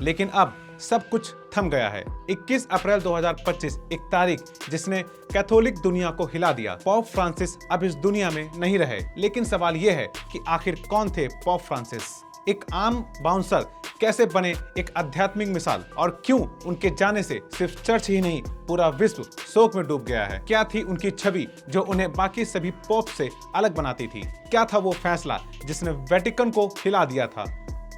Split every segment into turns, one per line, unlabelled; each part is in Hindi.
लेकिन अब सब कुछ थम गया है। 21 अप्रैल 2025 एक तारीख जिसने कैथोलिक दुनिया को हिला दिया। पॉप फ्रांसिस अब इस दुनिया में नहीं रहे, लेकिन सवाल यह है कि आखिर कौन थे पॉप फ्रांसिस? एक आम बाउंसर कैसे बने एक आध्यात्मिक मिसाल, और क्यों उनके जाने से सिर्फ चर्च ही नहीं पूरा विश्व शोक में डूब गया है? क्या थी उनकी छवि जो उन्हें बाकी सभी पोप से अलग बनाती थी? क्या था वो फैसला जिसने वेटिकन को हिला दिया था,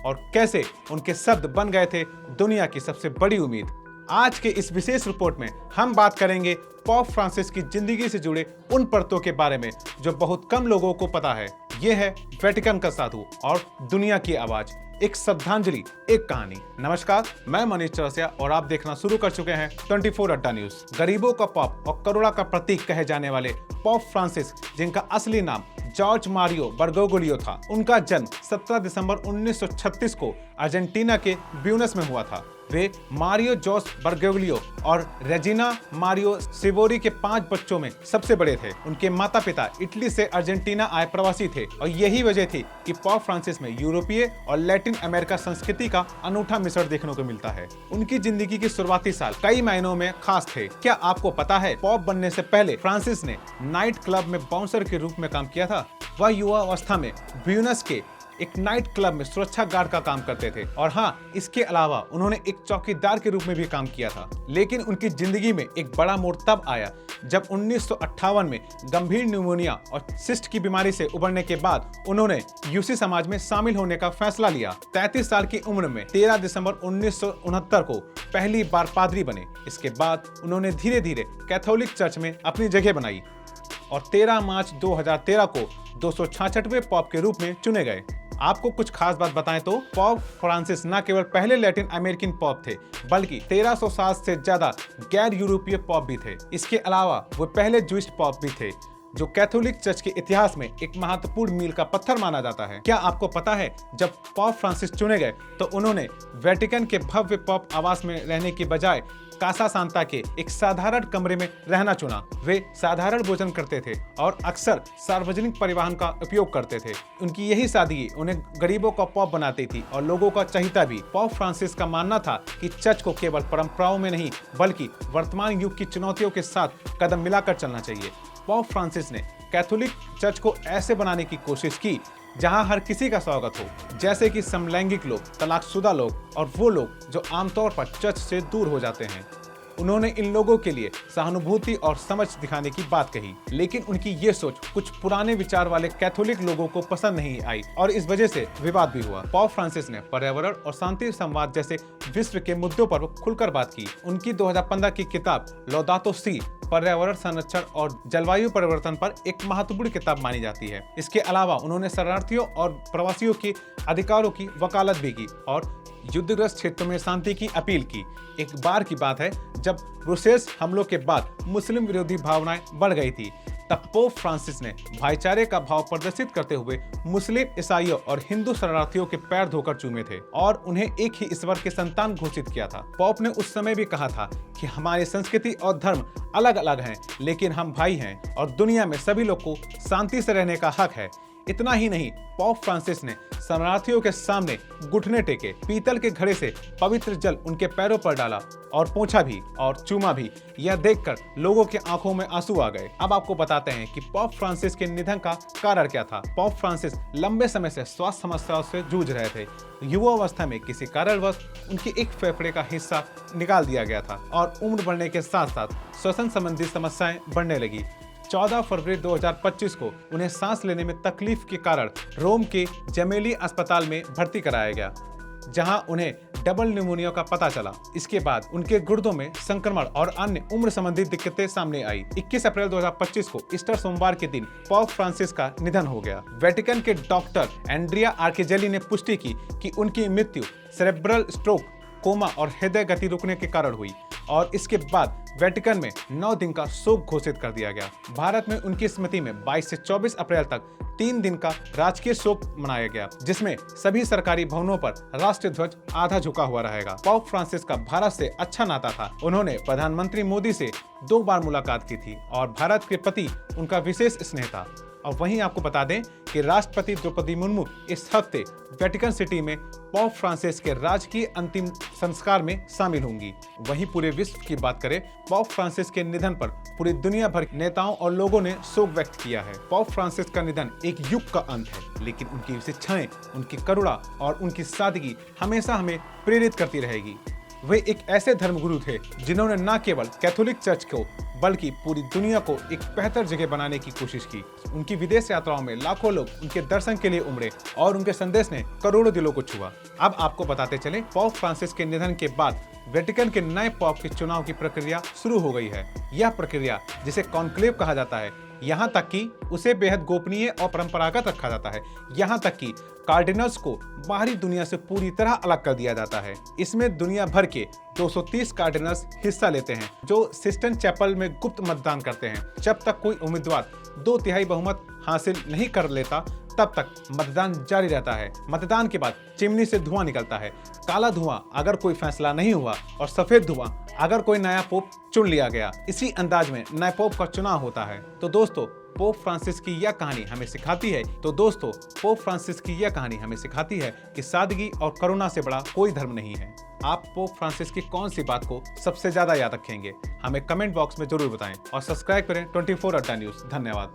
और कैसे उनके शब्द बन गए थे दुनिया की सबसे बड़ी उम्मीद? आज के इस विशेष रिपोर्ट में हम बात करेंगे पॉप फ्रांसिस की जिंदगी से जुड़े उन परतों के बारे में जो बहुत कम लोगों को पता है। ये है वेटिकन का साधु और दुनिया की आवाज, एक श्रद्धांजलि, एक कहानी। नमस्कार, मैं मनीष चौरसिया और आप देखना शुरू कर चुके हैं 24 अड्डा न्यूज। गरीबों का पॉप और करुणा का प्रतीक कहे जाने वाले पॉप फ्रांसिस, जिनका असली नाम जॉर्ज मारियो बर्गोग्लियो था, उनका जन्म 17 दिसंबर 1936 को अर्जेंटीना के ब्यूनस में हुआ था। वे मारियो जोस बर्गोग्लियो और रेजिना मारियो सिवोरी के 5 बच्चों में सबसे बड़े थे। उनके माता पिता इटली से अर्जेंटीना आए प्रवासी थे, और यही वजह थी कि पॉप फ्रांसिस में यूरोपीय और लैटिन अमेरिका संस्कृति का अनूठा मिश्रण देखने को मिलता है। उनकी जिंदगी के शुरुआती साल कई मायनों में खास थे। क्या आपको पता है, पॉप बनने से पहले फ्रांसिस ने नाइट क्लब में बाउंसर के रूप में काम किया था। वह युवा अवस्था में ब्यूनस के एक नाइट क्लब में सुरक्षा गार्ड का काम करते थे, और हाँ, इसके अलावा उन्होंने एक चौकीदार के रूप में भी काम किया था। लेकिन उनकी जिंदगी में एक बड़ा मोड़ तब आया जब 1958 में गंभीर न्यूमोनिया और सिस्ट की बीमारी से उबरने के बाद उन्होंने यूसी समाज में शामिल होने का फैसला लिया। 33 साल की उम्र में 13 दिसंबर 1969 को पहली बार पादरी बने। इसके बाद उन्होंने धीरे धीरे कैथोलिक चर्च में अपनी जगह बनाई और 13 मार्च 2013 को 266वें पॉप के रूप में चुने गए। आपको कुछ खास बात बताएं तो पॉप फ्रांसिस न केवल पहले लैटिन अमेरिकन पॉप थे, बल्कि 1300 साल से ज्यादा गैर यूरोपीय पॉप भी थे। इसके अलावा वो पहले ज्यूइश पॉप भी थे, जो कैथोलिक चर्च के इतिहास में एक महत्वपूर्ण मील का पत्थर माना जाता है। क्या आपको पता है, जब पॉप फ्रांसिस चुने गए तो उन्होंने वेटिकन के भव्य पॉप आवास में रहने की बजाय कासा सांता के एक साधारण कमरे में रहना चुना। वे साधारण भोजन करते थे और अक्सर सार्वजनिक परिवहन का उपयोग करते थे। उनकी यही सादगी उन्हें गरीबों का पॉप बनाती थी और लोगों का चहिता भी। पॉप फ्रांसिस का मानना था कि चर्च को केवल परंपराओं में नहीं, बल्कि वर्तमान युग की चुनौतियों के साथ कदम मिलाकर चलना चाहिए। पॉप फ्रांसिस ने कैथोलिक चर्च को ऐसे बनाने की कोशिश की जहां हर किसी का स्वागत हो, जैसे कि समलैंगिक लोग, तलाकशुदा लोग और वो लोग जो आमतौर पर चर्च से दूर हो जाते हैं। उन्होंने इन लोगों के लिए सहानुभूति और समझ दिखाने की बात कही, लेकिन उनकी ये सोच कुछ पुराने विचार वाले कैथोलिक लोगों को पसंद नहीं आई और इस वजह से विवाद भी हुआ। पॉप फ्रांसिस ने पर्यावरण और शांति संवाद जैसे विश्व के मुद्दों पर खुलकर बात की। उनकी 2015 की किताब लौदातो सी पर्यावरण संरक्षण और जलवायु परिवर्तन पर एक महत्वपूर्ण किताब मानी जाती है। इसके अलावा उन्होंने शरणार्थियों और प्रवासियों के अधिकारों की वकालत भी की और युद्धग्रस्त क्षेत्रों में शांति की अपील की। एक बार की बात है जब ब्रुसेल्स हमलों के बाद मुस्लिम विरोधी भावनाएं बढ़ गई थी, तब पोप फ्रांसिस ने भाईचारे का भाव प्रदर्शित करते हुए मुस्लिम, ईसाइयों और हिंदू शरणार्थियों के पैर धोकर चूमे थे और उन्हें एक ही ईश्वर के संतान घोषित किया था। पॉप ने उस समय भी कहा था कि हमारी संस्कृति और धर्म अलग अलग हैं, लेकिन हम भाई हैं और दुनिया में सभी लोग को शांति से रहने का हक है। इतना ही नहीं, पॉप फ्रांसिस ने शरणार्थियों के सामने घुटने टेके, पीतल के घड़े से पवित्र जल उनके पैरों पर डाला और पोंछा भी और चूमा भी। यह देखकर लोगों की आंखों में आंसू आ गए। अब आपको बताते हैं कि पॉप फ्रांसिस के निधन का कारण क्या था। पॉप फ्रांसिस लंबे समय से स्वास्थ्य समस्याओं से जूझ रहे थे। युवा अवस्था में किसी कारणवश उनके एक फेफड़े का हिस्सा निकाल दिया गया था और उम्र बढ़ने के साथ साथ श्वसन संबंधी समस्याएं बढ़ने लगी। 14 फरवरी 2025 को उन्हें सांस लेने में तकलीफ के कारण रोम के जेमेली अस्पताल में भर्ती कराया गया, जहां उन्हें डबल न्यूमोनिया का पता चला। इसके बाद उनके गुर्दों में संक्रमण और अन्य उम्र संबंधी दिक्कतें सामने आई। 21 अप्रैल 2025 को ईस्टर सोमवार के दिन पॉप फ्रांसिस का निधन हो गया। वेटिकन के डॉक्टर एंड्रिया आर्केजेली ने पुष्टि की कि उनकी मृत्यु सेरेब्रल स्ट्रोक, कोमा और हृदय गति रुकने के कारण हुई और इसके बाद वेटिकन में 9 दिन का शोक घोषित कर दिया गया। भारत में उनकी स्मृति में 22 से 24 अप्रैल तक 3 दिन का राजकीय शोक मनाया गया, जिसमें सभी सरकारी भवनों पर राष्ट्रीय ध्वज आधा झुका हुआ रहेगा। पॉप फ्रांसिस का भारत से अच्छा नाता था। उन्होंने प्रधानमंत्री मोदी से 2 बार मुलाकात की थी और भारत के प्रति उनका विशेष स्नेह था। और वहीं आपको बता दें कि राष्ट्रपति द्रौपदी मुर्मू इस हफ्ते वेटिकन सिटी में पोप फ्रांसिस के राजकीय अंतिम संस्कार में शामिल होंगी। वहीं पूरे विश्व की बात करें, पोप फ्रांसिस के निधन पर पूरी दुनिया भर के नेताओं और लोगों ने शोक व्यक्त किया है। पोप फ्रांसिस का निधन एक युग का अंत है, लेकिन उनकी शिक्षाएं, उनकी करुणा और उनकी सादगी हमेशा हमें प्रेरित करती रहेगी। वे एक ऐसे धर्मगुरु थे जिन्होंने न केवल कैथोलिक चर्च को बल्कि पूरी दुनिया को एक बेहतर जगह बनाने की कोशिश की। उनकी विदेश यात्राओं में लाखों लोग उनके दर्शन के लिए उमड़े और उनके संदेश ने करोड़ों दिलों को छुआ। अब आपको बताते चले, पोप फ्रांसिस के निधन के बाद वेटिकन के नए पोप के चुनाव की प्रक्रिया शुरू हो गई है। यह प्रक्रिया, जिसे कॉन्क्लेव कहा जाता है, यहाँ तक कि उसे बेहद गोपनीय और परंपरागत रखा जाता है। यहाँ तक कि कार्डिनल्स को बाहरी दुनिया से पूरी तरह अलग कर दिया जाता है। इसमें दुनिया भर के 230 कार्डिनल्स हिस्सा लेते हैं, जो सिस्टन चैपल में गुप्त मतदान करते हैं। जब तक कोई उम्मीदवार 2/3 बहुमत हासिल नहीं कर लेता, तब तक मतदान जारी रहता है। मतदान के बाद चिमनी से धुआं निकलता है। काला धुआं अगर कोई फैसला नहीं हुआ और सफेद धुआं अगर कोई नया पोप चुन लिया गया। इसी अंदाज में नए पोप का चुनाव होता है। तो दोस्तों, पोप फ्रांसिस की यह कहानी हमें सिखाती है कि सादगी और करुणा से बड़ा कोई धर्म नहीं है। आप पोप फ्रांसिस की कौन सी बात को सबसे ज्यादा याद रखेंगे? हमें कमेंट बॉक्स में जरूर बताएं और सब्सक्राइब करें 24 अड्डा न्यूज। धन्यवाद।